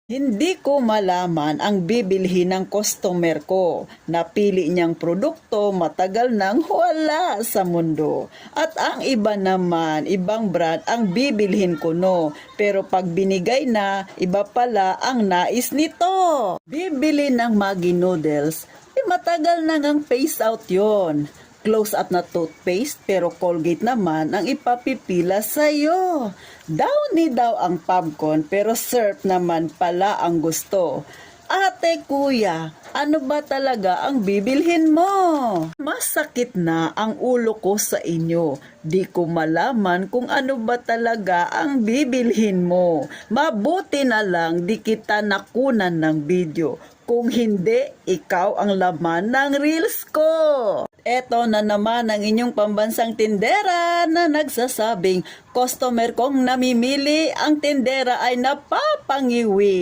Hindi ko malaman ang bibilhin ng customer ko. Napili niyang produkto matagal nang wala sa mundo. At ang iba naman, ibang brand ang bibilhin ko no. Pero pag binigay na, iba pala ang nais nito. Bibili ng Maggi noodles, matagal nang ang phase out yon. Close up na toothpaste pero Colgate naman ang ipapipila sa'yo. Downy daw ang popcorn pero surf naman pala ang gusto. Ate kuya, ano ba talaga ang bibilhin mo? Masakit na ang ulo ko sa inyo. Di ko malaman kung ano ba talaga ang bibilhin mo. Mabuti na lang di kita nakunan ng video. Kung hindi, ikaw ang laman ng reels ko. Eto na naman ang inyong pambansang tindera na nagsasabing customer kong namimili, ang tindera ay napapangiwi.